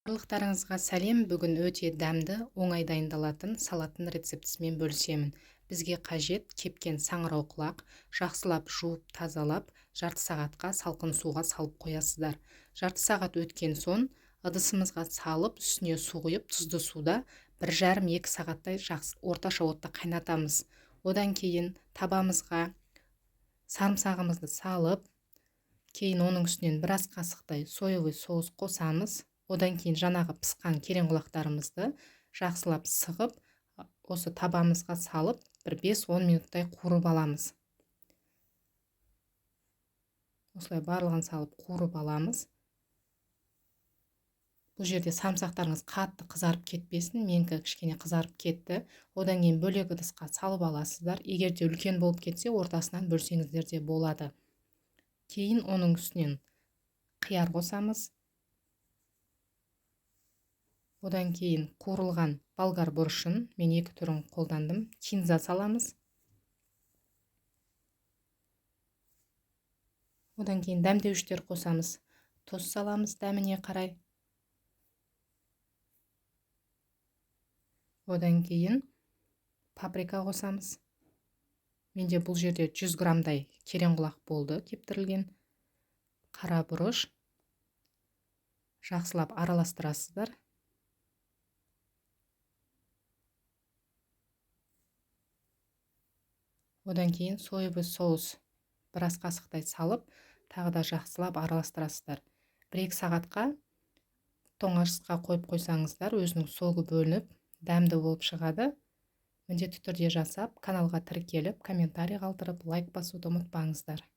Барлықтарыңызға сәлем. Бүгін өте дәмді, оңай дайындалатын салаттың рецептісімен бөлісемін. Бізге қажет кепкен саңырауқұлақ, жақсылап жуып тазалап, жарты сағатқа салқын суға салып қоясыздар. Жарты сағат өткен соң ыдысымызға салып, үстіне су құйып, тұзды суда 1,5-2 сағаттай орташа отта қайнатамыз. Одан кейін табамызға сарымсағымызды салып, кейін оның үстінен біраз қасықтай соевый соус қосамыз. Одан кейін жаңағы пысқан керенқұлақтарымызды жақсылап сығып, осы табамызға салып, бір 5-10 минуттай қуырып аламыз. Осылай барлығын салып қуырып аламыз. Бұл жерде самсақтарыңыз қатты қызарып кетпесін, менікі кішкене қызарып кетті. Одан кейін бөлек ыдысқа салып аласыздар. Егер де үлкен болып кетсе, ортасынан бөлсеңіздер де болады. Кейін оның үстінен қияр қосамыз. Одан кейін қуырылған болгар бұрышын, мен 2 түрін қолдандым. Кинза саламыз. Одан кейін дәмдеуіштер қосамыз. Тұз саламыз дәміне қарай. Одан кейін паприка қосамыз. Менде бұл жерде 100 грамдай керенқұлақ болды кептірілген. Қара бұрыш. Жақсылап араластырасыздар. Одан кейін соевый соус біраз қасықтай салып, тағы да жақсылап араластырасыздар. 1-2 сағатқа тоңазтқышқа қойып қойсаңыздар, өзінің соғы бөлініп, дәмді болып шығады. Міндетті түрде жасап, каналға тіркеліп, комментарий қалдырып, лайк басуды ұмытпаңыздар.